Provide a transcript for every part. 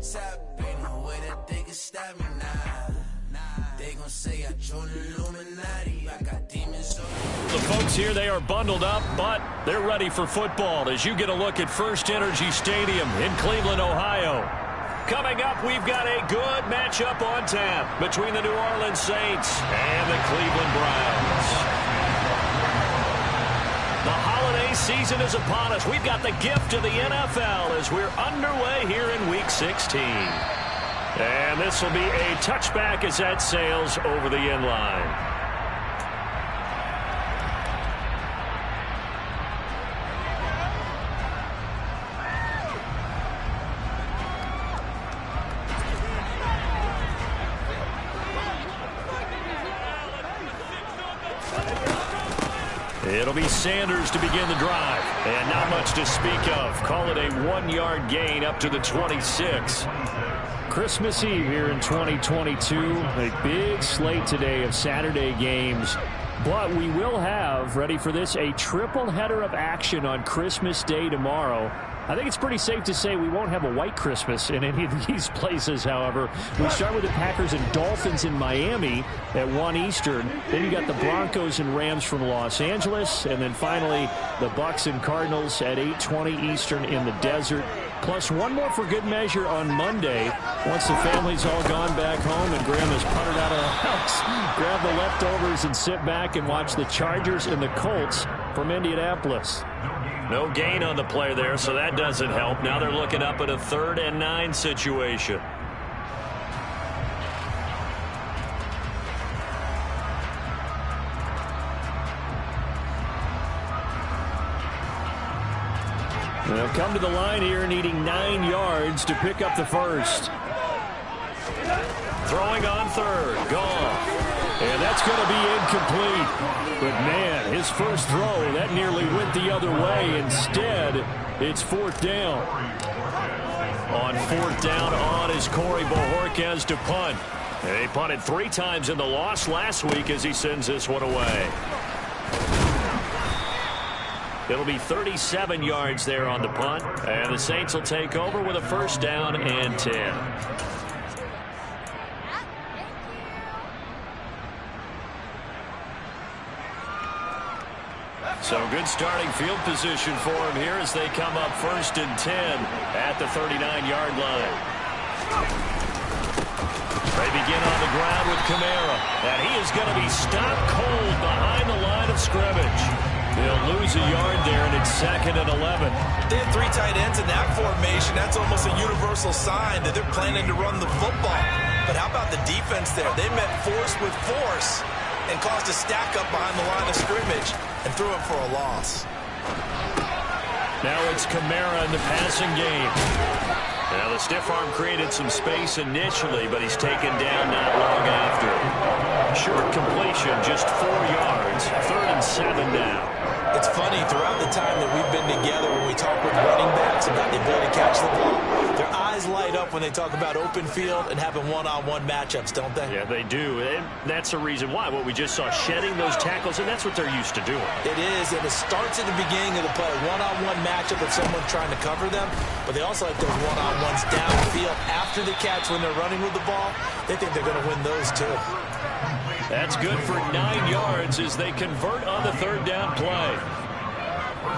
top, ain't no way that they can stop me now. They gon' say I joined the Illuminati. I got demons on me. The folks here, they are bundled up, but they're ready for football as you get a look at First Energy Stadium in Cleveland, Ohio. Coming up, we've got a good matchup on tap between the New Orleans Saints and the Cleveland Browns. The holiday season is upon us. We've got the gift of the NFL as we're underway here in Week 16. And this will be a touchback as that sails over the end line. It'll be Sanders to begin the drive. And not much to speak of. Call it a 1-yard gain up to the 26. Christmas Eve here in 2022. A big slate today of Saturday games. But we will have, ready for this, a triple header of action on Christmas Day tomorrow. I think it's pretty safe to say we won't have a white Christmas in any of these places, however. We start with the Packers and Dolphins in Miami at 1 Eastern. Then you got the Broncos and Rams from Los Angeles. And then finally, the Bucs and Cardinals at 8:20 Eastern in the desert. Plus one more for good measure on Monday. Once the family's all gone back home and Grandma's puttered out of the house, grab the leftovers and sit back and watch the Chargers and the Colts from Indianapolis. No gain on the play there, so that doesn't help. Now they're looking up at a 3rd and 9 situation. They'll come to the line here needing 9 yards to pick up the first. Throwing on 3rd. Gone. And that's going to be incomplete. But, man, his first throw, that nearly went the other way. Instead, it's 4th down. On 4th down on is Corey Bojorquez to punt. And he punted 3 times in the loss last week as he sends this one away. It'll be 37 yards there on the punt. And the Saints will take over with a 1st down and 10. So good starting field position for him here as they come up 1st and 10 at the 39-yard line. They begin on the ground with Kamara, and he is going to be stopped cold behind the line of scrimmage. They'll lose a yard there, and it's 2nd and 11. They have 3 tight ends in that formation. That's almost a universal sign that they're planning to run the football. But how about the defense there? They met force with force and caused a stack up behind the line of scrimmage and threw him for a loss. Now it's Kamara in the passing game. Now the stiff arm created some space initially, but he's taken down not long after. Short completion, just 4 yards. 3rd and 7 now. It's funny, throughout the time that we've been together, when we talk with running backs about the ability to catch the ball, their eyes light up when they talk about open field and having one-on-one matchups, don't they? Yeah, they do. And that's the reason why. What we just saw, shedding those tackles, and that's what they're used to doing. It is, and it starts at the beginning of the play. One-on-one matchup with someone trying to cover them, but they also like those one-on-ones downfield after the catch when they're running with the ball. They think they're going to win those, too. That's good for 9 yards as they convert on the 3rd down play.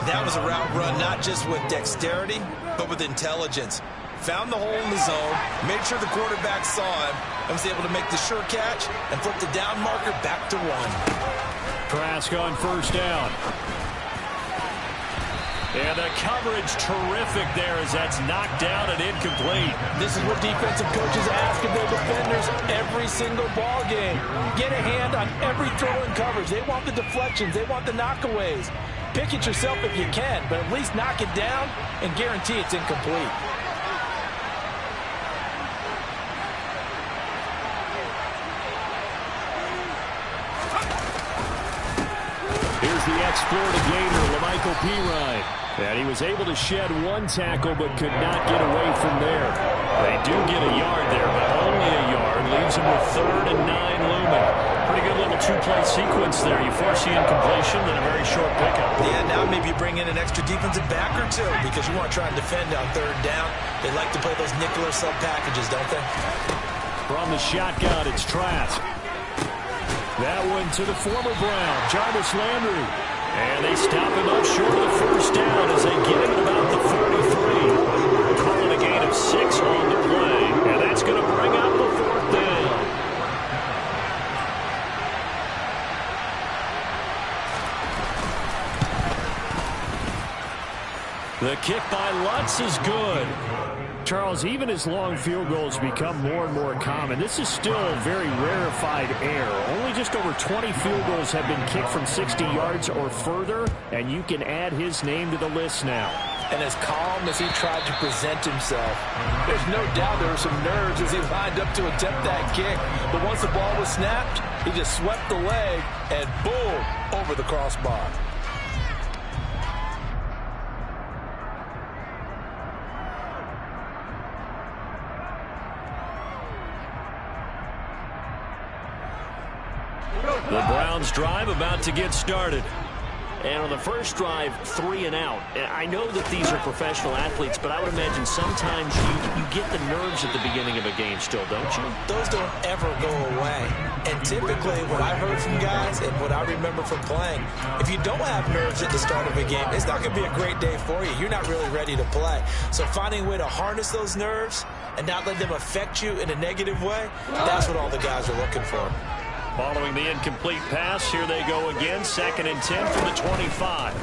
That was a route run not just with dexterity, but with intelligence. Found the hole in the zone, made sure the quarterback saw him, and was able to make the sure catch and flip the down marker back to 1. Trask on 1st down. And the coverage terrific there as that's knocked down and incomplete. This is what defensive coaches ask of their defenders every single ball game. Get a hand on every throw in coverage. They want the deflections. They want the knockaways. Pick it yourself if you can, but at least knock it down and guarantee it's incomplete. Here's the ex-Florida Gator, Lamichael Pirine. And he was able to shed 1 tackle but could not get away from there. They do get a yard there, but only a yard. Leaves him with 3rd and 9 looming. Pretty good little two-play sequence there. You force the incompletion, then a very short pickup. Yeah, now maybe you bring in an extra defensive back or two because you want to try and defend on third down. They like to play those nickel or sub packages, don't they? From the shotgun, it's Trask. That one to the former Brown, Jarvis Landry. And they stop him up short of the first down as they get him at about the 43. Calling a gain of 6 on the play. And that's going to bring up the fourth down. The kick by Lutz is good. Charles, even as long field goals become more and more common, this is still a very rarefied air. Only just over 20 field goals have been kicked from 60 yards or further, and you can add his name to the list now. And as calm as he tried to present himself, there's no doubt there were some nerves as he lined up to attempt that kick. But once the ball was snapped, he just swept the leg and boom, over the crossbar. The Browns drive about to get started. And on the first drive, 3 and out. I know that these are professional athletes, but I would imagine sometimes you get the nerves at the beginning of a game still, don't you? Those don't ever go away. And typically, what I've heard from guys and what I remember from playing, if you don't have nerves at the start of a game, it's not going to be a great day for you. You're not really ready to play. So finding a way to harness those nerves and not let them affect you in a negative way, that's what all the guys are looking for. Following the incomplete pass, here they go again. 2nd and 10 from the 25.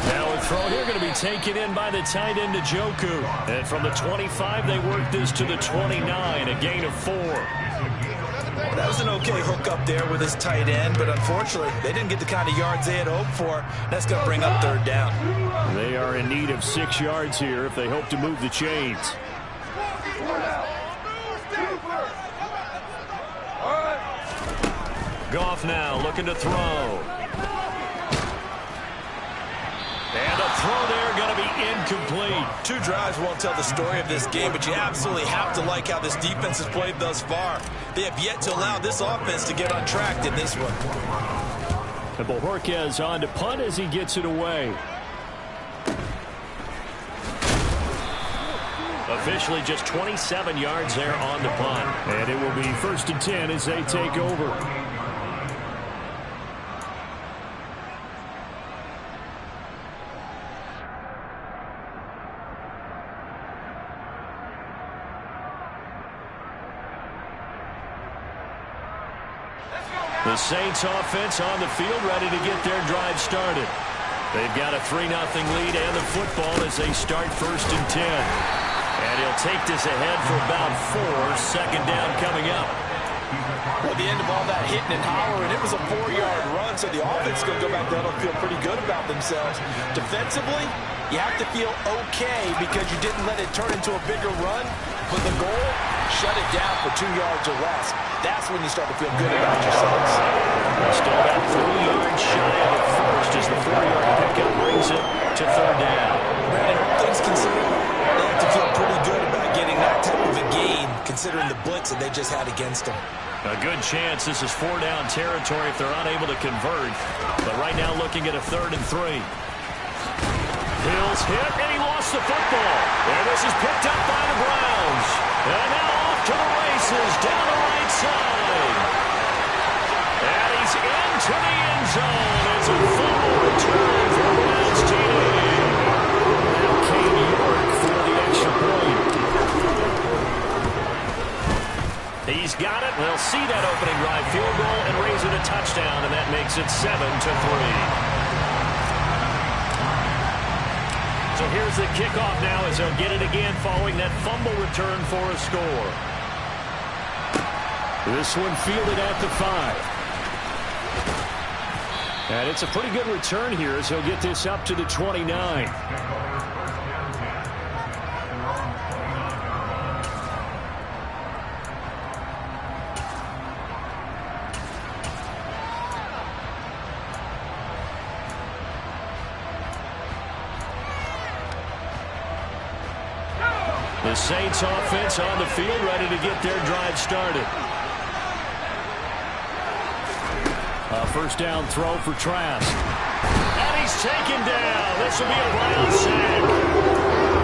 Now a throw here going to be taken in by the tight end Njoku. And from the 25, they work this to the 29, a gain of 4. Well, that was an okay hook up there with his tight end, but unfortunately, they didn't get the kind of yards they had hoped for. That's going to bring up third down. They are in need of 6 yards here if they hope to move the chains. Goff now looking to throw. And a throw there going to be incomplete. 2 drives won't tell the story of this game, but you absolutely have to like how this defense has played thus far. They have yet to allow this offense to get untracked in this one. And Bojorquez on to punt as he gets it away. Officially just 27 yards there on the punt. And it will be 1st and 10 as they take over. The Saints offense on the field ready to get their drive started. They've got a 3-0 lead and the football as they start 1st and 10. And he'll take this ahead for about 4. 2nd down coming up. Well, at the end of all that hitting and hollering, it was a 4-yard run, so the offense is going to go back down and feel pretty good about themselves. Defensively, you have to feel okay because you didn't let it turn into a bigger run. But the goal, shut it down for 2 yards or less. That's when you start to feel good about yourselves. Still about 3 yards shy of it first as the 4-yard pickup brings it to 3rd down. Brandon, all things considered, they have to feel pretty good about getting that type of a gain considering the blitz that they just had against them. A good chance this is 4-down territory if they're unable to convert. But right now looking at a 3rd and 3. Hill's hit, and he lost the football. And this is picked up by the Browns. And now off to the races down the right side. And he's into the end zone. It's a fumble return for Browns TD. Now Cade York for the extra point. He's got it. They'll see that opening drive field goal and raise it a touchdown, and that makes it 7-3. So here's the kickoff now as they'll get it again following that fumble return for a score. This one fielded at the 5. And it's a pretty good return here as he'll get this up to the 29. The Saints offense on the field ready to get their drive started. A first down throw for Trask. And he's taken down. This will be a Browns sack.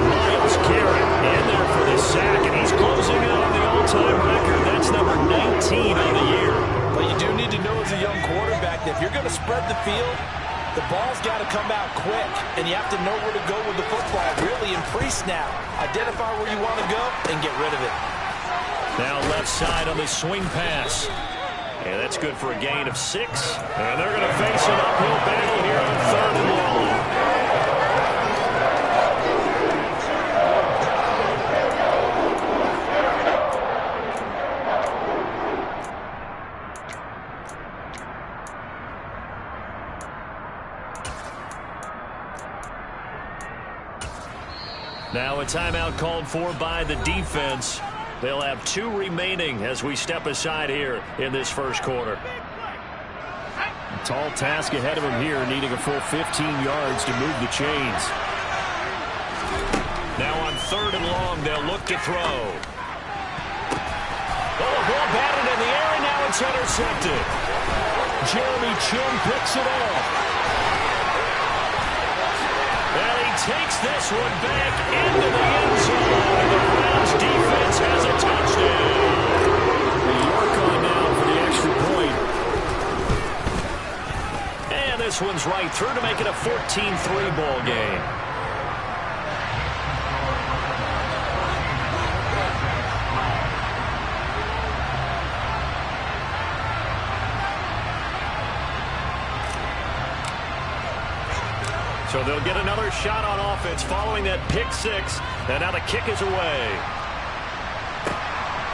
Myles Garrett in there for the sack, and he's closing in on the all-time record. That's number 19 on the year. But you do need to know as a young quarterback that if you're going to spread the field, the ball's got to come out quick, and you have to know where to go with the football. Really in pre-snap. Identify where you want to go and get rid of it. Now left side on the swing pass. And that's good for a gain of 6. And they're going to face an uphill battle here on 3rd and long. Now a timeout called for by the defense. They'll have 2 remaining as we step aside here in this first quarter. A tall task ahead of him here, needing a full 15 yards to move the chains. Now on 3rd and long, they'll look to throw. Oh, ball batted in the air, and now it's intercepted. Jeremy Chin picks it off. And he takes this one back into the end zone. And the Browns defense has a touchdown. York on now for the extra point. And this one's right through to make it a 14-3 ball game. So they'll get another shot on offense following that pick 6. And now the kick is away.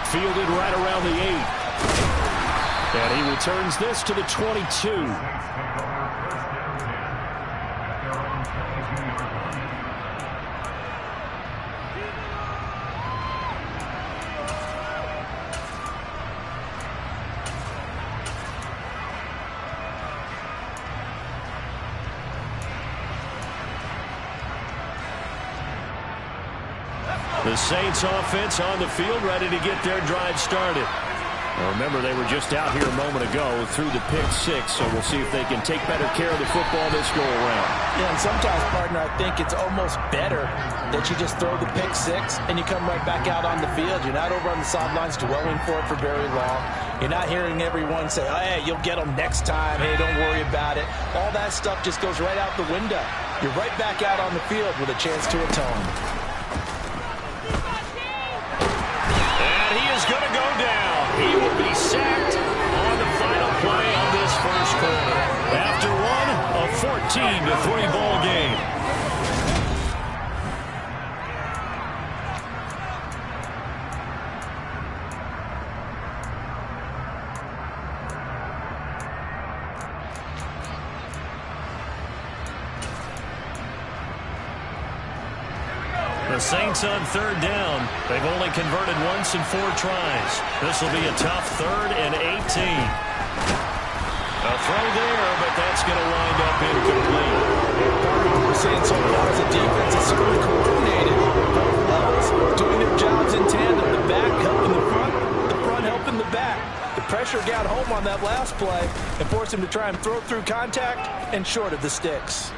Fielded right around the 8. And he returns this to the 22. The Saints offense on the field, ready to get their drive started. Now remember, they were just out here a moment ago through the pick 6, so we'll see if they can take better care of the football this go-around. Yeah, and sometimes, partner, I think it's almost better that you just throw the pick 6 and you come right back out on the field. You're not over on the sidelines dwelling for it for very long. You're not hearing everyone say, oh, hey, you'll get them next time. Hey, don't worry about it. All that stuff just goes right out the window. You're right back out on the field with a chance to atone. Going to go down. He will be sacked on the final play of this first quarter. After one, a 14-3 ball game. The Saints on 3rd down. They've only converted once in 4 tries. This will be a tough 3rd and 18. A throw there, but that's going to wind up incomplete. Part of what we're seeing so far as a defense is certainly coordinated. Both levels doing their jobs in tandem. The back helping the front helping the back. The pressure got home on that last play and forced him to try and throw through contact and short of the sticks.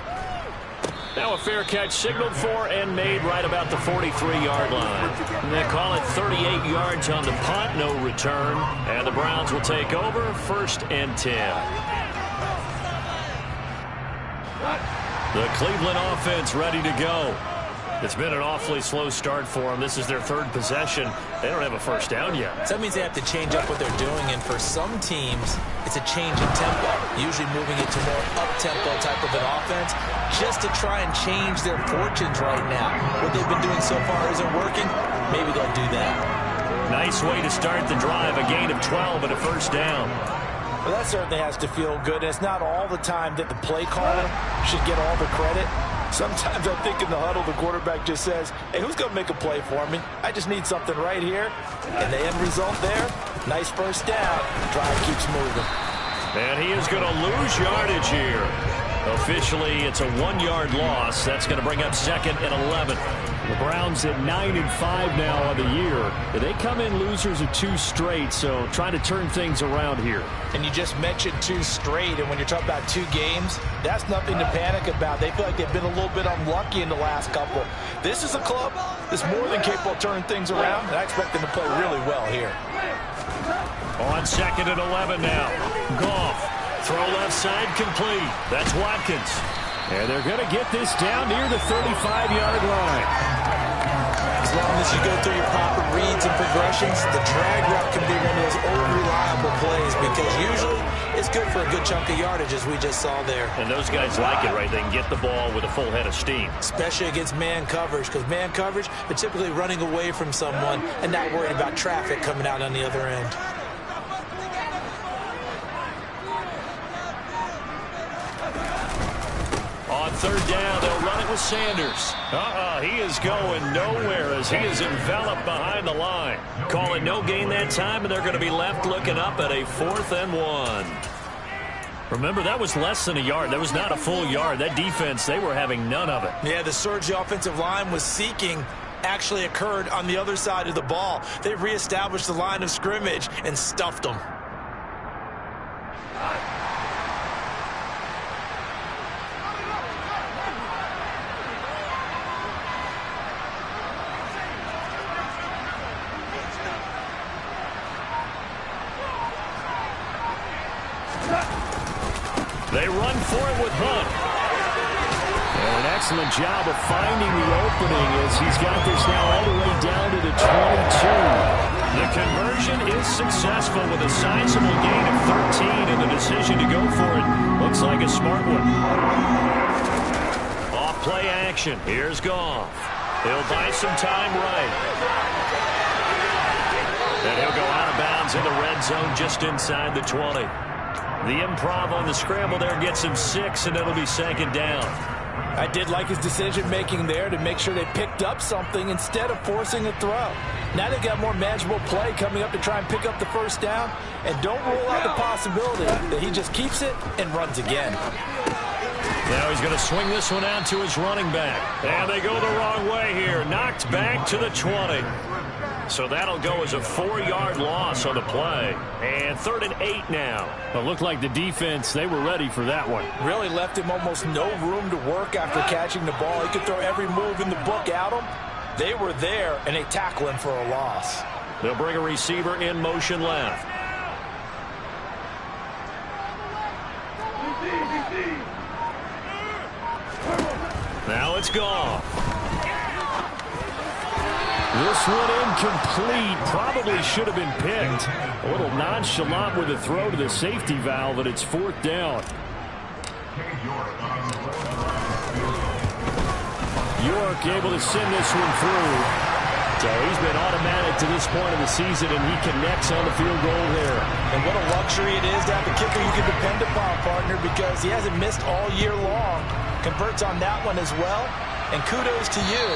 Now a fair catch signaled for and made right about the 43-yard line. And they call it 38 yards on the punt, no return. And the Browns will take over 1st and 10. The Cleveland offense ready to go. It's been an awfully slow start for them. This is their 3rd possession. They don't have a first down yet. So that means they have to change up what they're doing, and for some teams, it's a change in tempo, usually moving it to more up-tempo type of an offense, just to try and change their fortunes right now. What they've been doing so far isn't working. Maybe they'll do that. Nice way to start the drive, a gain of 12 and a first down. Well, that certainly has to feel good. It's not all the time that the play caller should get all the credit. Sometimes I think in the huddle, the quarterback just says, hey, who's going to make a play for me? I just need something right here. And the end result there, nice first down. Drive keeps moving. And he is going to lose yardage here. Officially, it's a 1-yard loss. That's going to bring up 2nd and 11. The Browns at 9-5 now on the year. They come in losers of 2 straight, so trying to turn things around here. And you just mentioned 2 straight, and when you're talking about 2 games, that's nothing to panic about. They feel like they've been a little bit unlucky in the last couple. This is a club that's more than capable of turning things around, and I expect them to play really well here. On 2nd and 11 now. Goff. Throw left side complete. That's Watkins. And they're going to get this down near the 35-yard line. As long as you go through your proper reads and progressions, the drag route can be one of those old reliable plays because usually it's good for a good chunk of yardage, as we just saw there. And those guys like it, right? They can get the ball with a full head of steam. Especially against man coverage, because man coverage, they're typically running away from someone and not worried about traffic coming out on the other end. On 3rd down, they'll run it with Sanders. He is going nowhere as he is enveloped behind the line. Call it no gain that time, and they're going to be left looking up at a 4th and 1. Remember, that was less than a yard. That was not a full yard. That defense, they were having none of it. Yeah, the surge the offensive line was seeking actually occurred on the other side of the ball. They reestablished the line of scrimmage and stuffed them. They run for it with Hunt. And an excellent job of finding the opening as he's got this now all the way down to the 22. The conversion is successful with a sizable gain of 13, and the decision to go for it looks like a smart one. Off play action. Here's Goff. He'll buy some time right. And he'll go out of bounds in the red zone just inside the 20. The improv on the scramble there gets him 6, and it'll be 2nd down. I did like his decision-making there to make sure they picked up something instead of forcing a throw. Now they've got more manageable play coming up to try and pick up the 1st down, and don't rule out the possibility that he just keeps it and runs again. Now he's going to swing this one out to his running back. And they go the wrong way here. Knocked back to the 20. So that'll go as a 4-yard loss on the play. And 3rd and 8 now. It looked like the defense, they were ready for that one. Really left him almost no room to work after catching the ball. He could throw every move in the book at him. They were there, and they tackle him for a loss. They'll bring a receiver in motion left. Now it's gone. This one incomplete. Probably should have been picked. A little nonchalant with a throw to the safety valve, and it's 4th down. York able to send this one through. So he's been automatic to this point of the season, and he connects on the field goal there. And what a luxury it is to have a kicker you can depend upon, partner, because he hasn't missed all year long. Converts on that one as well. And kudos to you.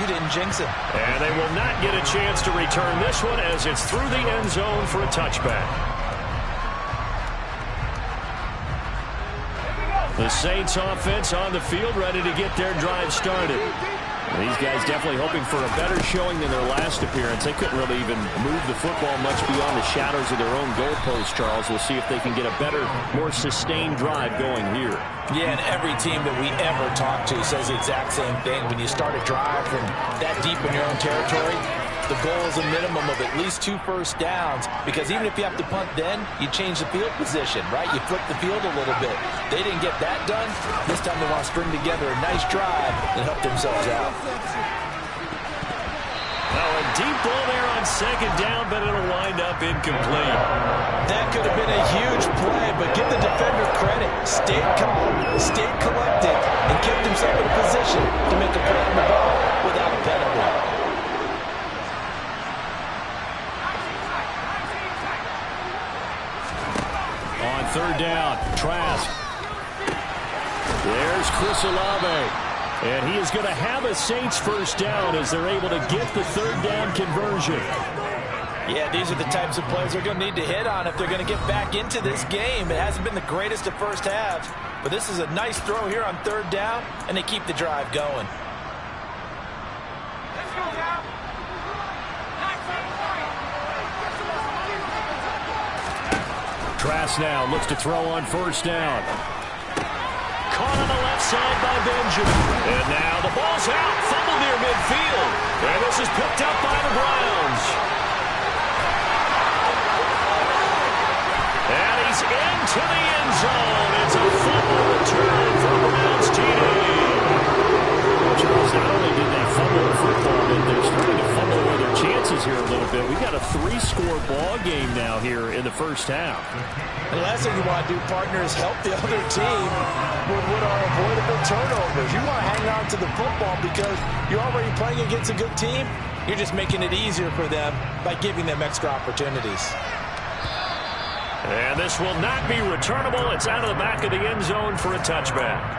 You didn't jinx it. And they will not get a chance to return this one as it's through the end zone for a touchback. The Saints offense on the field, ready to get their drive started. These guys definitely hoping for a better showing than their last appearance. They couldn't really even move the football much beyond the shadows of their own goalpost, Charles. We'll see if they can get a better, more sustained drive going here. Yeah, and every team that we ever talk to says the exact same thing. When you start a drive from that deep in your own territory, the goal is a minimum of at least 2 first downs, because even if you have to punt then, you change the field position, right? You flip the field a little bit. They didn't get that done. This time they want to string together a nice drive and help themselves out. Oh, a deep ball there on 2nd down, but it'll wind up incomplete. That could have been a huge play, but give the defender credit. Stayed calm, stayed collected, and kept himself in a position to make a play on the ball without a penalty. On 3rd down, Trask. There's Chris Olave. And he is going to have a Saints 1st down as they're able to get the 3rd down conversion. Yeah, these are the types of plays they're going to need to hit on if they're going to get back into this game. It hasn't been the greatest of first halves, but this is a nice throw here on third down, and they keep the drive going. Trask now looks to throw on first down. Caught on the left side by Benjamin. And now the ball's out. Fumble near midfield. And this is picked up by the Browns. And he's into the end zone. It's a fumble return for the Browns TD. Charles, not only did they fumble the football, but they're starting to fumble away their chances here a little bit. We got a 3-score ball game now here in the first half. The last thing you want to do, partner, is help the other team with what are avoidable turnovers. You want to hang on to the football because you're already playing against a good team. You're just making it easier for them by giving them extra opportunities. And this will not be returnable. It's out of the back of the end zone for a touchback.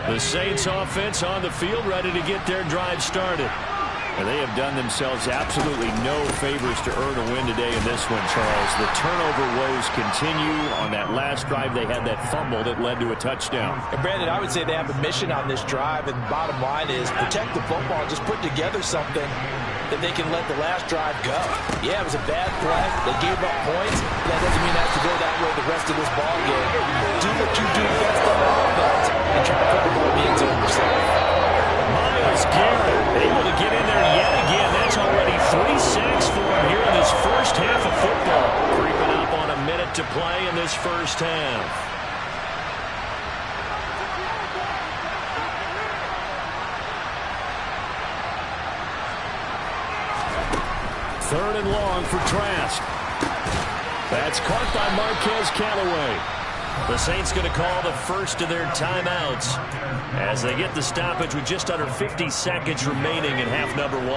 The Saints offense on the field, ready to get their drive started. And they have done themselves absolutely no favors to earn a win today in this one, Charles. The turnover woes continue. On that last drive, they had that fumble that led to a touchdown. And Brandon, I would say they have a mission on this drive, and the bottom line is protect the football, just put together something that they can let the last drive go. Yeah, it was a bad play. They gave up points. That doesn't mean it has to go that way the rest of this ball game. Do what you do best on offense and try to put the ball in the end zone yourself. Myles Garrett able to get in there yet again. That's already 3 sacks for him here in this first half of football. Creeping up on a minute to play in this first half. Third and long for Trask. That's caught by Marquez Callaway. The Saints going to call the first of their timeouts as they get the stoppage with just under 50 seconds remaining in half number 1.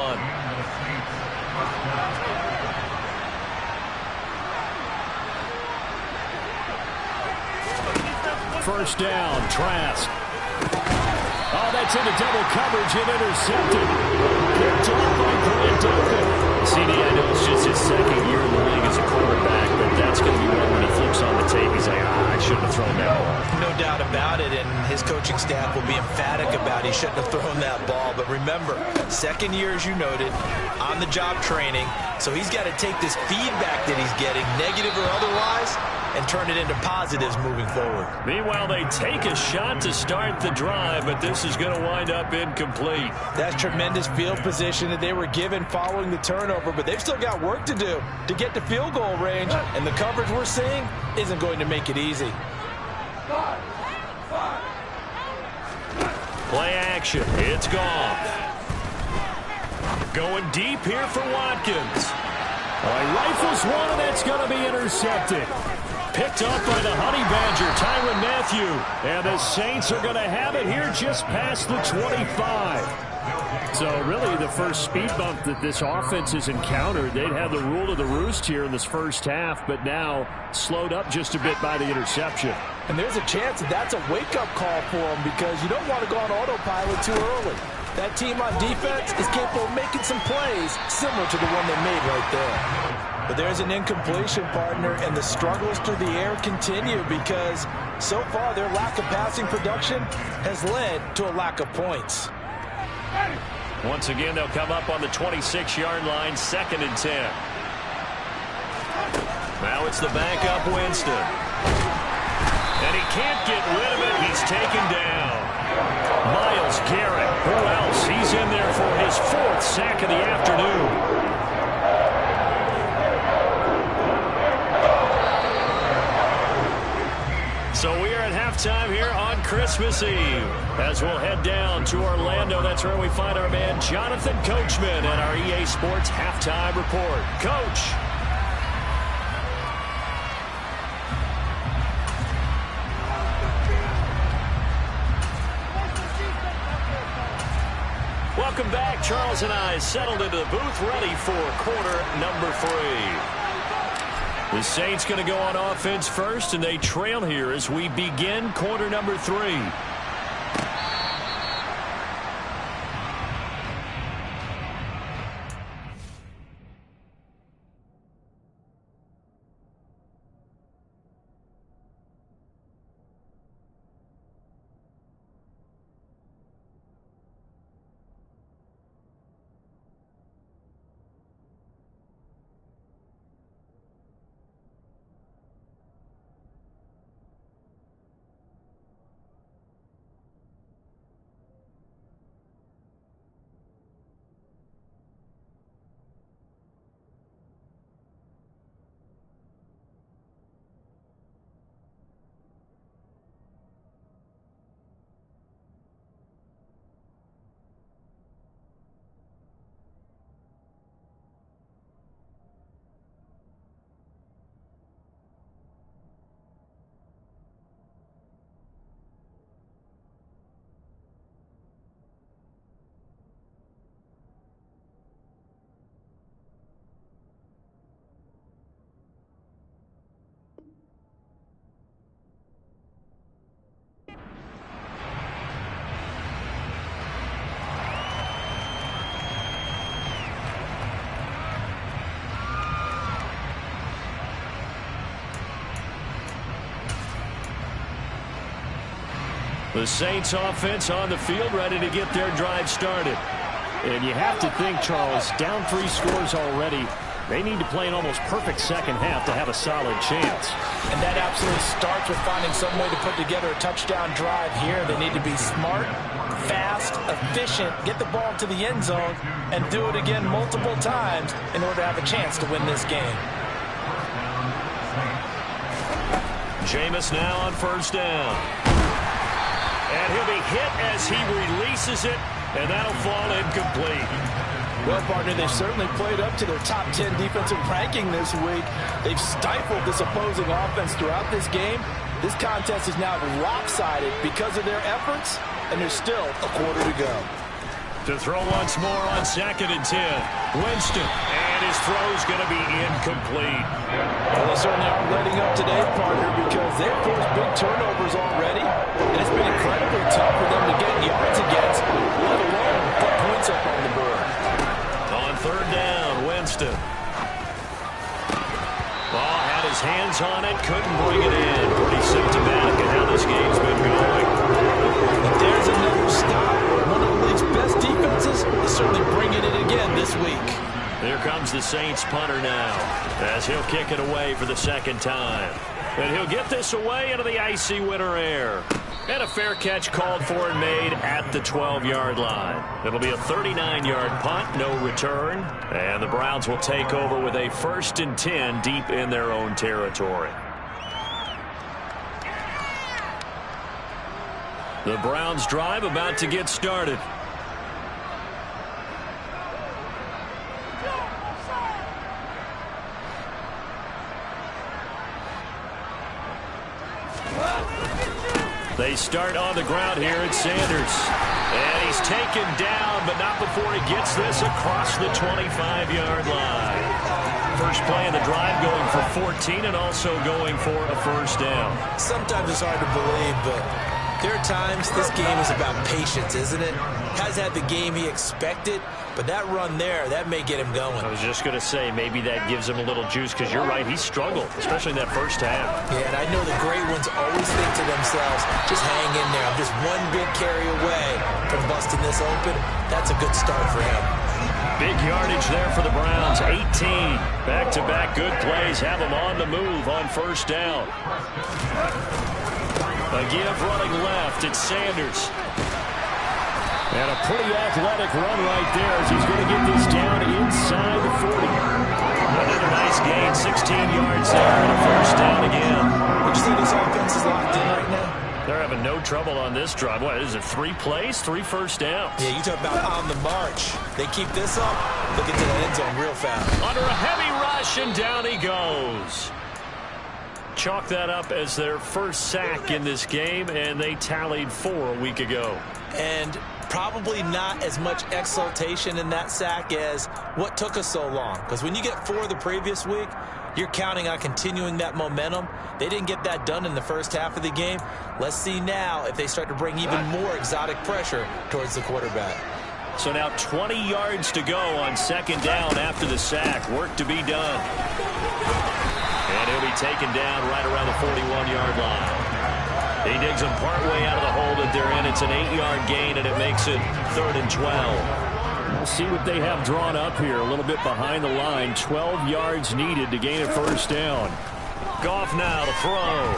First down, Trask. Oh, that's into double coverage and intercepted. Picked off by Grant Duncan. CD, I know it's just his second year in the league as a quarterback, but that's going to be one when he flips on the tape. He's like, I shouldn't have thrown that ball. No doubt about it, and his coaching staff will be emphatic about he shouldn't have thrown that ball. But remember, second year, as you noted, on-the-job training, so he's got to take this feedback that he's getting, negative or otherwise, and turn it into positives moving forward. Meanwhile, they take a shot to start the drive, but this is going to wind up incomplete. That's tremendous field position that they were given following the turnover, but they've still got work to do to get to field goal range, and the coverage we're seeing isn't going to make it easy. Play action. It's gone. Going deep here for Watkins. He rifles one, and that's going to be intercepted. Picked up by the Honey Badger, Tyrann Mathieu. And the Saints are going to have it here just past the 25. So really the first speed bump that this offense has encountered. They'd have the rule of the roost here in this first half, but now slowed up just a bit by the interception. And there's a chance that that's a wake-up call for them because you don't want to go on autopilot too early. That team on defense is capable of making some plays similar to the one they made right there. But there's an incompletion, partner, and the struggles through the air continue because so far their lack of passing production has led to a lack of points. Once again, they'll come up on the 26-yard line, 2nd and 10. Now it's the backup Winston. And he can't get rid of it. He's taken down. Myles Garrett, who else? He's in there for his 4th sack of the afternoon. So we are at halftime here on Christmas Eve. As we'll head down to Orlando, that's where we find our man Jonathan Coachman and our EA Sports Halftime Report. Coach. Welcome back. Charles and I settled into the booth, ready for quarter number 3. The Saints going to go on offense first, and they trail here as we begin quarter number 3. The Saints offense on the field, ready to get their drive started. And you have to think, Charles, down 3 scores already. They need to play an almost perfect second half to have a solid chance. And that absolutely starts with finding some way to put together a touchdown drive here. They need to be smart, fast, efficient, get the ball to the end zone, and do it again multiple times in order to have a chance to win this game. Jameis now on first down. And he'll be hit as he releases it, and that'll fall incomplete. Well, partner, they've certainly played up to their top 10 defensive ranking this week. They've stifled this opposing offense throughout this game. This contest is now lopsided because of their efforts, and there's still a quarter to go. To throw once more on 2nd and 10. Winston, and his throw's going to be incomplete. Well, they certainly aren't letting up today, partner, because they've forced big turnovers already, and it's been incredibly tough for them to get yards against, let alone put points up on the board. On 3rd down, Winston. Ball had his hands on it, couldn't bring it in. Pretty symptomatic of how this game's been going. If there's another stop, one of the league's best defenses is certainly bringing it again this week. Here comes the Saints punter now, as he'll kick it away for the 2nd time. And he'll get this away into the icy winter air. And a fair catch called for and made at the 12-yard line. It'll be a 39-yard punt, no return. And the Browns will take over with a 1st and 10 deep in their own territory. The Browns drive about to get started. They start on the ground here at Sanders. And he's taken down, but not before he gets this across the 25-yard line. First play of the drive going for 14 and also going for a 1st down. Sometimes it's hard to believe, but there are times this game is about patience, isn't it? Hasn't had the game he expected, but that run there, that may get him going. I was just going to say, maybe that gives him a little juice, because you're right, he struggled, especially in that first half. Yeah, and I know the great ones always think to themselves, just hang in there. I'm just one big carry away from busting this open. That's a good start for him. Big yardage there for the Browns, 18. Back-to-back good plays have them on the move on 1st down. A give running left, it's Sanders. And a pretty athletic run right there as he's going to get this down inside the 40. Another nice gain, 16 yards there, and a 1st down again. Would you say this offense is locked in right now? They're having no trouble on this drive. What is it, 3 plays, 3 first downs? Yeah, you talk about on the march. They keep this up, they'll get to the end zone real fast. Under a heavy rush, and down he goes. Chalk that up as their first sack in this game, and they tallied 4 a week ago. And probably not as much exultation in that sack as what took us so long. Because when you get 4 the previous week, you're counting on continuing that momentum. They didn't get that done in the first half of the game. Let's see now if they start to bring even more exotic pressure towards the quarterback. So now 20 yards to go on 2nd down after the sack. Work to be done. And he'll be taken down right around the 41-yard line. He digs him partway out of the hole that they're in. It's an 8-yard gain, and it makes it 3rd and 12. We'll see what they have drawn up here. A little bit behind the line. 12 yards needed to gain a 1st down. Goff now to throw.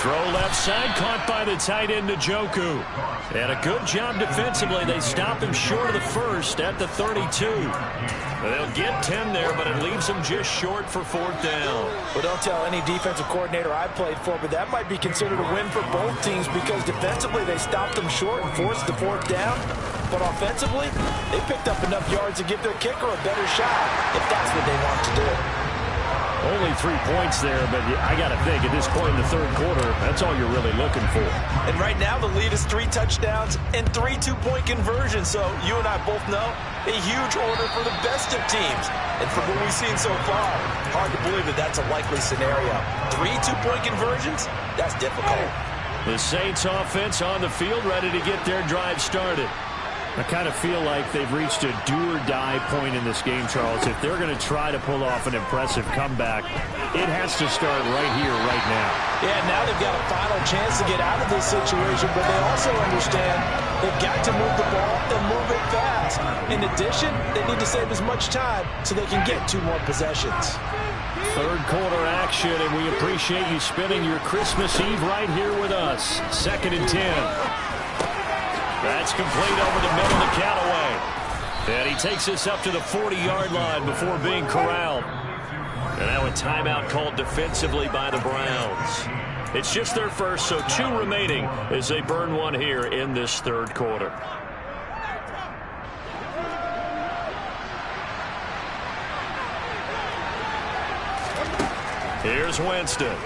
Throw left side, caught by the tight end, Njoku. And a good job defensively. They stop him short of the 1st at the 32. They'll get 10 there, but it leaves them just short for 4th down. Well, don't tell any defensive coordinator I played for, but that might be considered a win for both teams because defensively they stopped them short and forced the 4th down. But offensively, they picked up enough yards to give their kicker a better shot if that's what they want to do. Only 3 points there, but I got to think at this point in the 3rd quarter, that's all you're really looking for. And right now the lead is 3 touchdowns and 3 two-point conversions. So you and I both know a huge order for the best of teams. And from what we've seen so far, hard to believe that that's a likely scenario. 3 two-point conversions? That's difficult. The Saints offense on the field ready to get their drive started. I kind of feel like they've reached a do-or-die point in this game, Charles. If they're going to try to pull off an impressive comeback, it has to start right here, right now. Yeah, now they've got a final chance to get out of this situation, but they also understand they've got to move the ball and move it fast. In addition, they need to save as much time so they can get 2 more possessions. Third quarter action, and we appreciate you spending your Christmas Eve right here with us. 2nd and 10. That's complete over the middle to Callaway. And he takes us up to the 40-yard line before being corralled. And now a timeout called defensively by the Browns. It's just their first, so 2 remaining as they burn 1 here in this third quarter. Here's Winston.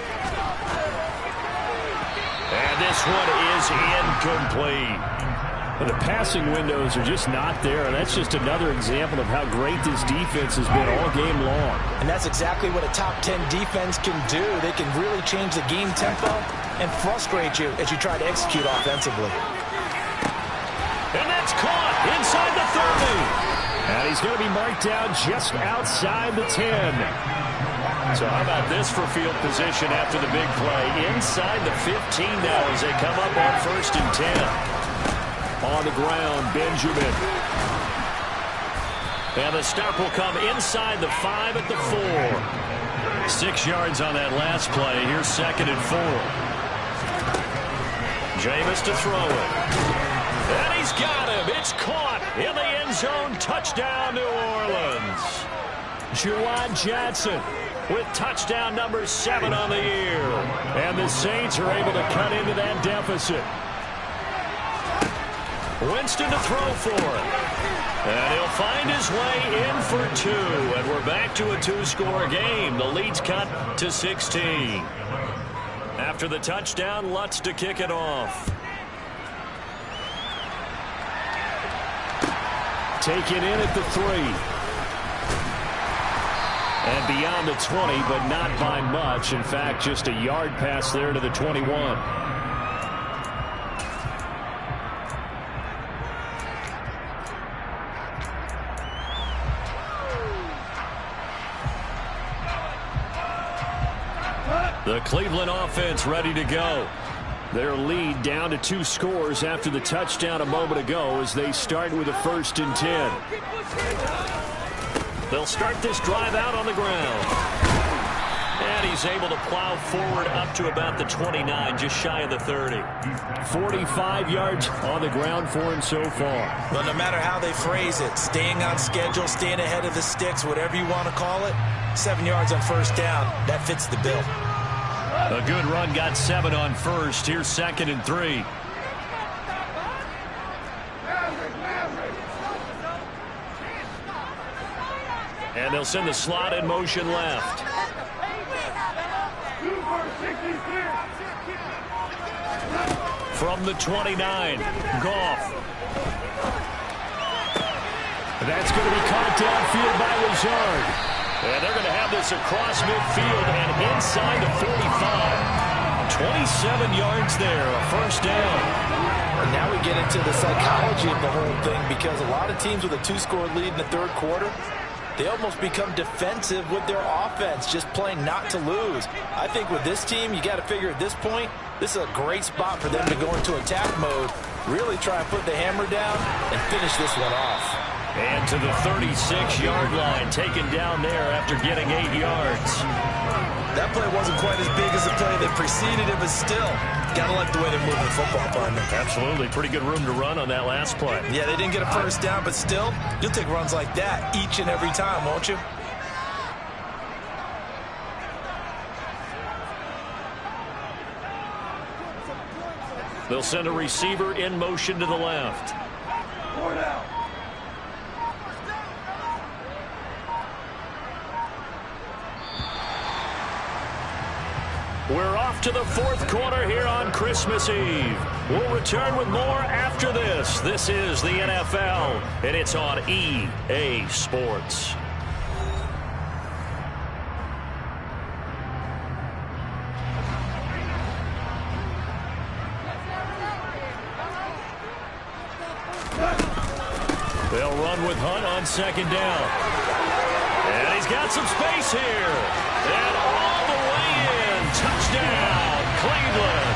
And this one is incomplete. The passing windows are just not there, and that's just another example of how great this defense has been all game long. And that's exactly what a top 10 defense can do. They can really change the game tempo and frustrate you as you try to execute offensively. And that's caught inside the 30. And he's going to be marked down just outside the 10. So how about this for field position after the big play? Inside the 15 now as they come up on 1st and 10. On the ground, Benjamin. And the stop will come inside the 5 at the 4. 6 yards on that last play. Here's 2nd and 4. Jameis to throw it. And he's got him. It's caught in the end zone. Touchdown, New Orleans. Juwan Johnson with touchdown number 7 on the year. And the Saints are able to cut into that deficit. Winston to throw for it. And he'll find his way in for 2. And we're back to a 2-score game. The lead's cut to 16. After the touchdown, Lutz to kick it off. Taken in at the 3. And beyond the 20, but not by much. In fact, just a yard pass there to the 21. The Cleveland offense ready to go. Their lead down to 2 scores after the touchdown a moment ago as they start with a 1st and 10. They'll start this drive out on the ground. And he's able to plow forward up to about the 29, just shy of the 30. 45 yards on the ground for him so far. Well, no matter how they phrase it, staying on schedule, staying ahead of the sticks, whatever you want to call it, 7 yards on 1st down, that fits the bill. A good run got 7 on 1st. Here's 2nd and 3. And they'll send the slot in motion left. From the 29, Goff. That's going to be caught downfield by Lazard. And they're going to have this across midfield and inside the 45. 27 yards there, a 1st down. And now we get into the psychology of the whole thing, because a lot of teams with a 2-score lead in the 3rd quarter, they almost become defensive with their offense, just playing not to lose. I think with this team, you got to figure at this point, this is a great spot for them to go into attack mode, really try and put the hammer down and finish this one off. And to the 36-yard line, taken down there after getting 8 yards. That play wasn't quite as big as the play that preceded it, but still, gotta like the way they're moving the football, partner. Absolutely. Pretty good room to run on that last play. Yeah, they didn't get a 1st down, but still, you'll take runs like that each and every time, won't you? They'll send a receiver in motion to the left. We're off to the 4th quarter here on Christmas Eve. We'll return with more after this. This is the NFL, and it's on EA Sports. They'll run with Hunt on second down. And he's got some space here. And all the way in. Touchdown, Cleveland.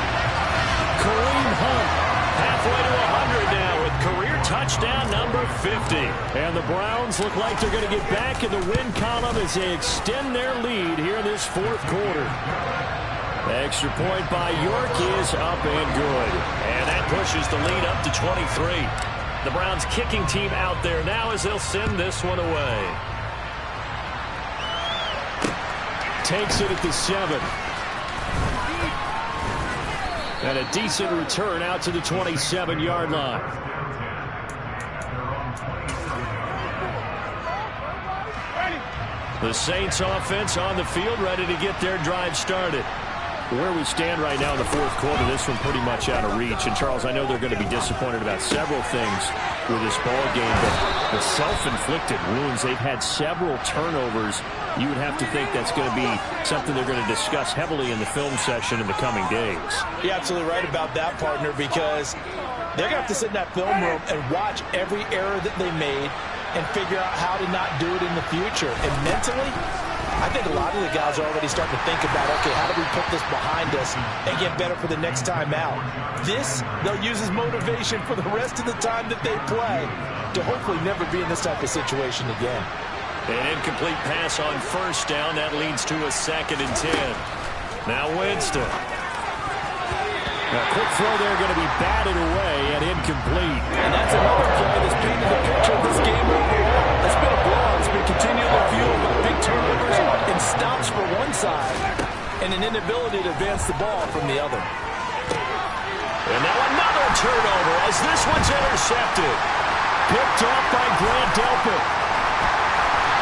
Kareem Hunt halfway to 100 now with career touchdown number 50. And the Browns look like they're going to get back in the win column as they extend their lead here in this fourth quarter. The extra point by York is up and good. And that pushes the lead up to 23. The Browns kicking team out there now as they'll send this one away. Takes it at the 7. And a decent return out to the 27-yard line. The Saints offense on the field, ready to get their drive started. Where we stand right now in the fourth quarter, this one pretty much out of reach. And, Charles, I know they're going to be disappointed about several things with this ball game, but the self-inflicted wounds, they've had several turnovers. You would have to think that's going to be something they're going to discuss heavily in the film session in the coming days. You're absolutely right about that, partner, because they're going to have to sit in that film room and watch every error that they made and figure out how to not do it in the future. And mentally, I think a lot of the guys are already starting to think about, okay, how do we put this behind us and get better for the next time out? This, they'll use as motivation for the rest of the time that they play to hopefully never be in this type of situation again. An incomplete pass on first down. That leads to a 2nd and 10. Now Winston. A quick throw there going to be batted away and incomplete. And that's another play that's painted the picture of this game overall. It's been a blowout. It's been continually fueled by big turnovers and stops for one side and an inability to advance the ball from the other. And now another turnover as this one's intercepted. Picked off by Grant Delpit.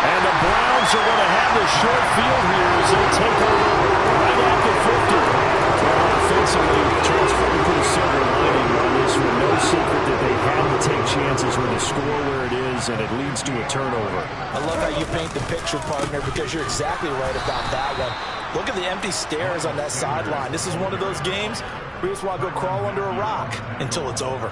And the Browns are going to have the short field here as they take over right at the 50. Offensively, transferring to the silver lining on this one. No secret that they had to take chances with the score where it is, and it leads to a turnover. I love how you paint the picture, partner, because you're exactly right about that one. Look at the empty stares on that sideline. This is one of those games where you just want to go crawl under a rock until it's over.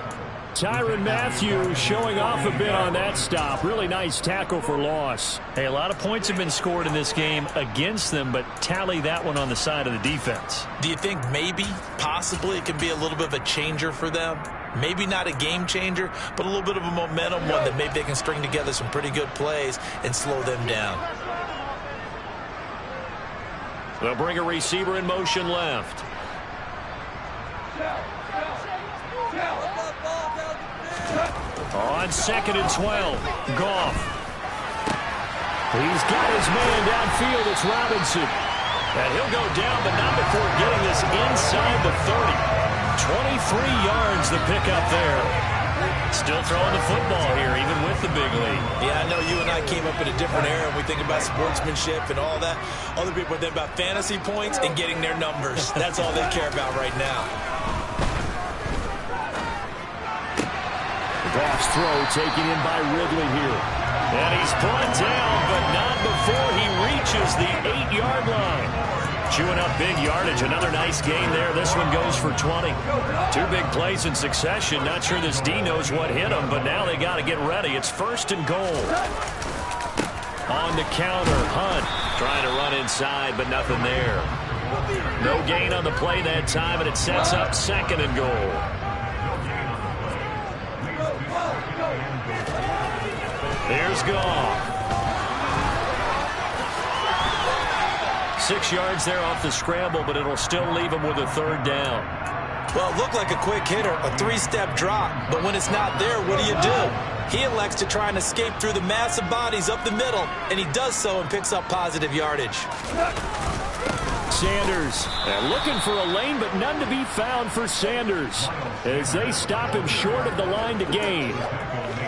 Tyrann Mathieu showing off a bit on that stop. Really nice tackle for loss. Hey, a lot of points have been scored in this game against them, but tally that one on the side of the defense. Do you think maybe, possibly, it can be a little bit of a changer for them? Maybe not a game changer, but a little bit of a momentum one that maybe they can string together some pretty good plays and slow them down. They'll bring a receiver in motion left. On 2nd and 12, Goff. He's got his man downfield. It's Robinson. And he'll go down, but not before getting this inside the 30. 23 yards the pickup there. Still throwing the football here, even with the big lead. Yeah, I know you and I came up in a different era, and we think about sportsmanship and all that. Other people think about fantasy points and getting their numbers. That's all they care about right now. Goff's throw taken in by Ridley here. And he's brought down, but not before he reaches the 8-yard line. Chewing up big yardage. Another nice gain there. This one goes for 20. 2 big plays in succession. Not sure this D knows what hit him, but now they got to get ready. It's 1st and goal. On the counter, Hunt trying to run inside, but nothing there. No gain on the play that time, and it sets up 2nd and goal. Here's Goff. 6 yards there off the scramble, but it'll still leave him with a 3rd down. Well, it looked like a quick hitter, a 3-step drop, but when it's not there, what do? He elects to try and escape through the mass of bodies up the middle, and he does so and picks up positive yardage. Sanders looking for a lane, but none to be found for Sanders as they stop him short of the line to gain.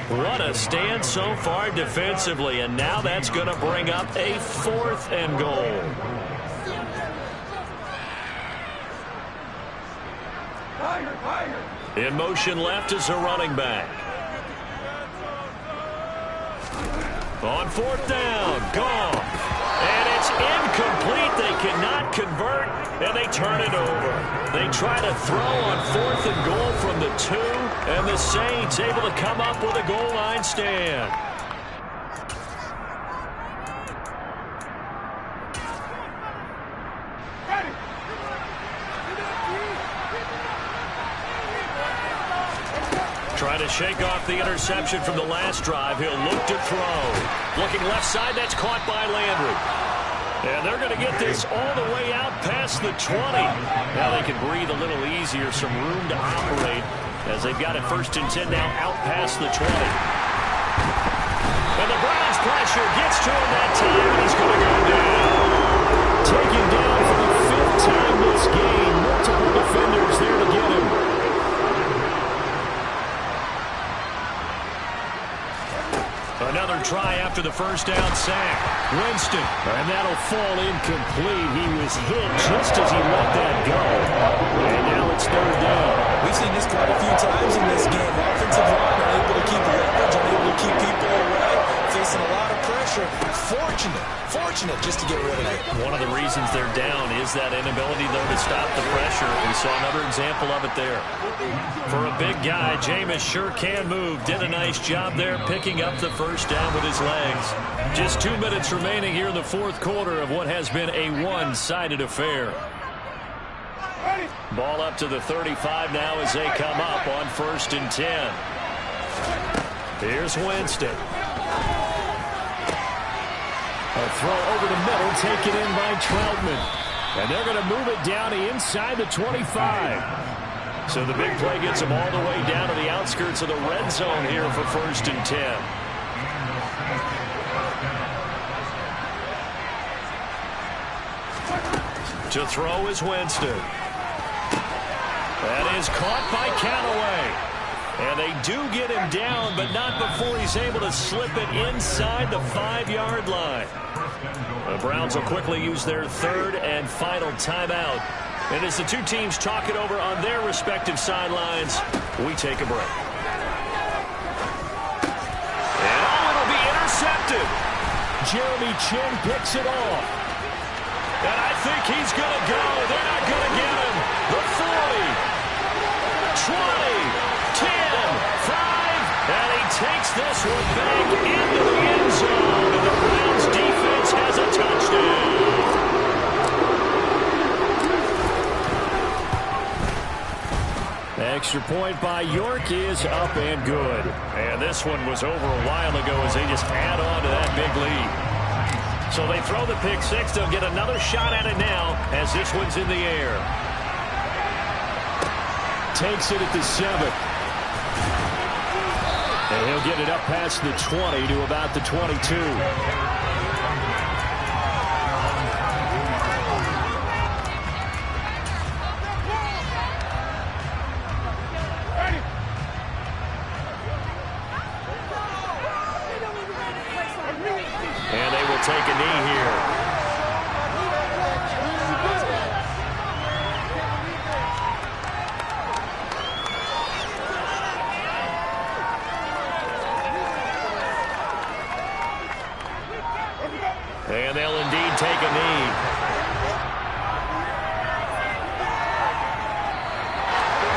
What a stand so far defensively, and now that's going to bring up a 4th and goal. In motion left is a running back. On 4th down, Goff. And it's incomplete. They cannot convert, and they turn it over. They try to throw on 4th and goal from the and 2, and the Saints able to come up with a goal line stand. Trying to shake off the interception from the last drive. He'll look to throw. Looking left side, that's caught by Landry. And they're going to get this all the way out past the 20. Now they can breathe a little easier, some room to operate as they've got it 1st and 10 now out past the 20. And the Browns pressure gets to him that time, and he's going to go down. Taken down for the 5th time this game. Multiple defenders there to get him. Another try after the first down sack. Winston, and that'll fall incomplete. He was hit just as he let that go. And now it's 3rd down. We've seen this quite a few times in this game. Offensive line unable to keep leverage, unable to keep people away, facing a lot of pressure. Fortunate just to get rid of it. One of the reasons they're down is that inability, though, to stop the pressure. We saw another example of it there. For a big guy, Jameis sure can move. Did a nice job there picking up the first down with his legs. Just 2 minutes remaining here in the 4th quarter of what has been a one-sided affair. Ball up to the 35 now as they come up on 1st and 10. Here's Winston. A throw over the middle, taken in by Troutman. And they're going to move it down inside the 25. So the big play gets them all the way down to the outskirts of the red zone here for 1st and 10. To throw is Winston. That is caught by Callaway. And they do get him down, but not before he's able to slip it inside the 5-yard line. The Browns will quickly use their 3rd and final timeout. And as the two teams talk it over on their respective sidelines, we take a break. And it'll be intercepted. Jeremy Chin picks it off. And I think he's going to go. They're not going to get him. The 40, 20, 10, 5, and he takes this one back into the end zone, and the Browns defense has a touchdown. Extra point by York is up and good. And this one was over a while ago as they just add on to that big lead. So they throw the pick six. They'll get another shot at it now as this one's in the air. Takes it at the 7. And he'll get it up past the 20 to about the 22. And they will take a knee here. And they'll indeed take a knee.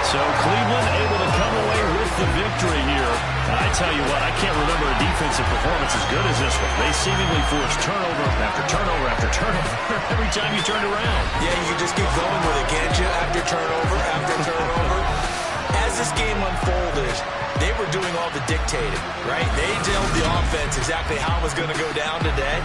So Cleveland able to come away with the victory here. And I tell you what, I can't remember a defensive performance as good as this one. They seemingly forced turnover after turnover after turnover every time you turned around. Yeah, you can just keep going with it, can't you? After turnover. As this game unfolded, they were doing all the dictating, right? They told the offense exactly how it was going to go down today.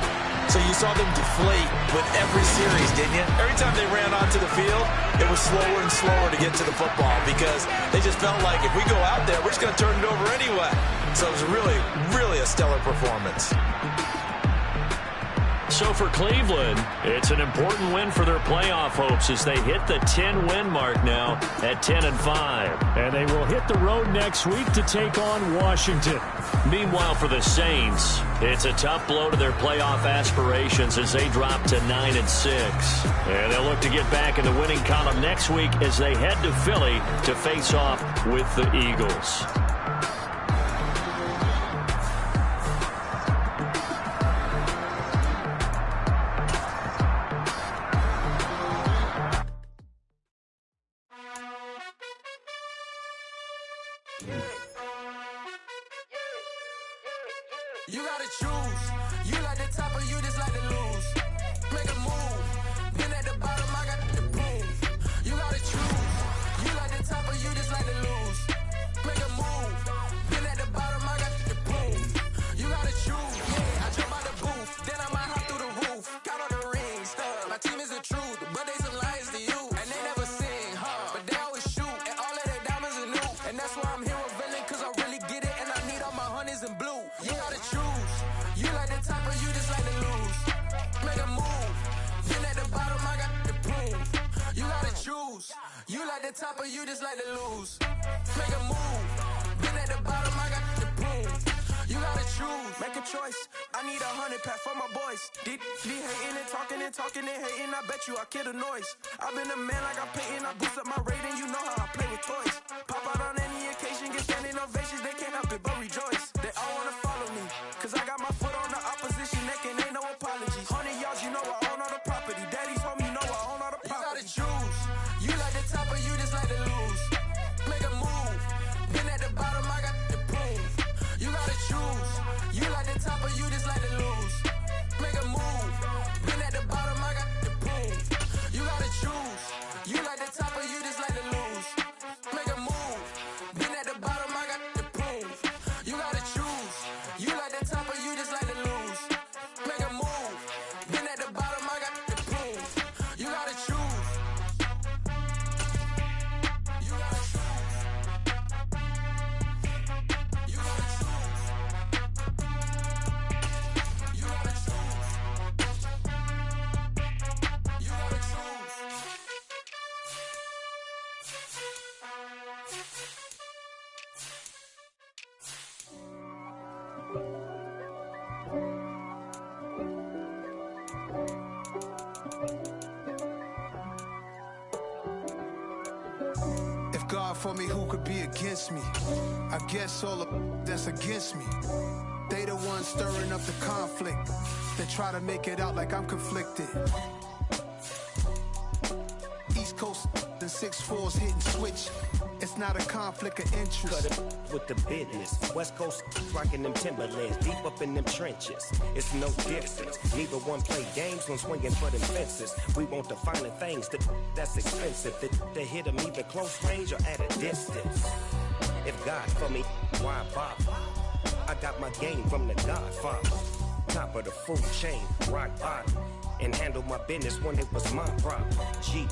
So you saw them deflate with every series, didn't you? Every time they ran onto the field, it was slower and slower to get to the football because they just felt like if we go out there, we're just going to turn it over anyway. So it was really, really a stellar performance. So for Cleveland, it's an important win for their playoff hopes as they hit the 10-win mark now at 10-5. And they will hit the road next week to take on Washington. Meanwhile, for the Saints, it's a tough blow to their playoff aspirations as they drop to 9-6. And they'll look to get back in the winning column next week as they head to Philly to face off with the Eagles. You gotta choose. You like the top or you just like to lose. Make a move. Been at the bottom, I got the proof. You gotta choose. You like the top or you just like to lose. Make a move. Been at the bottom, I got the proof. You gotta choose. Yeah, I jump out the booth. Then I might hop through the roof. Count all the rings. My team is the truth, but they some liars to you. And they never sing, but they always shoot. And all of their diamonds are new. And that's why I'm here revealing, cause I really get it. And I need all my honeys in blue. You gotta choose. You like the top or you just like to lose. Make a move. Been at the bottom, I got the proof. You gotta choose. You like the top or you just like to lose. Make a move. Been at the bottom, I got the proof. You gotta choose. Make a choice. I need 100 pack for my boys. Be hating and talking and talking and hating. I bet you I kill the noise. I've been a man like I'm Peyton. I boost up my rating. You know how I play with toys. Pop out on any occasion, get standing ovations. They can't help it but rejoice. They all wanna follow me, cause I got my foot on the opposition neck and ain't no apologies. 100 yards, you know I own all the property. Daddy's home, you know I own all the property. You gotta choose. You like the top or you just like to lose. Make a move. Been at the bottom, I got the proof. You gotta choose. You like the top or you just like to lose. Make a move. Been at the bottom, I got the proof. You gotta choose. You like the top or you just like to lose. Make a move. Been at the bottom, I got the proof. You gotta choose. You like the top or you just like to lose. Make a move. Been at the bottom, I got the proof. You gotta choose. You gotta choose. You gotta choose. You gotta choose. You gotta choose. If God for me, who could be against me? I guess all the that's against me. They the ones stirring up the conflict. They try to make it out like I'm conflicted. East Coast and 6'4's hitting switch. It's not a conflict of interest. Cut it with the business. West Coast rocking them Timberlands, deep up in them trenches. It's no difference. Neither one play games when swinging for them fences. We want the finer things that's expensive. That hit them either close range or at a distance. If God for me, why bother? I got my game from the Godfather. Top of the food chain, rock bottom. And handle my business when it was my problem. G.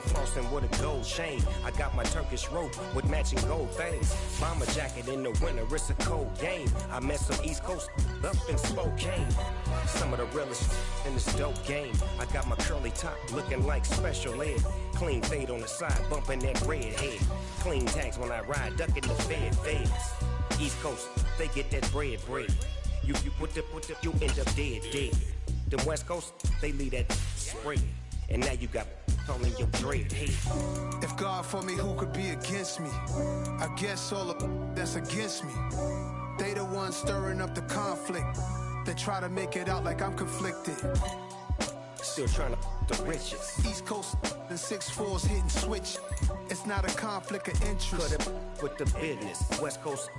Flossing with a gold chain. I got my Turkish rope with matching gold things. Bomber jacket in the winter, it's a cold game. I met some East Coast up in Spokane. Some of the realest in this dope game. I got my curly top looking like special ed. Clean fade on the side, bumping that red head. Clean tags when I ride, ducking the feds. East Coast, they get that bread. You end up dead. The West Coast, they leave that spread. And now you got calling your dread head. If God for me, who could be against me? I guess all the that's against me. They the ones stirring up the conflict. They try to make it out like I'm conflicted. Still trying to the riches. East Coast and 6'4's hitting switch. It's not a conflict of interest. Cut it with the business. West Coast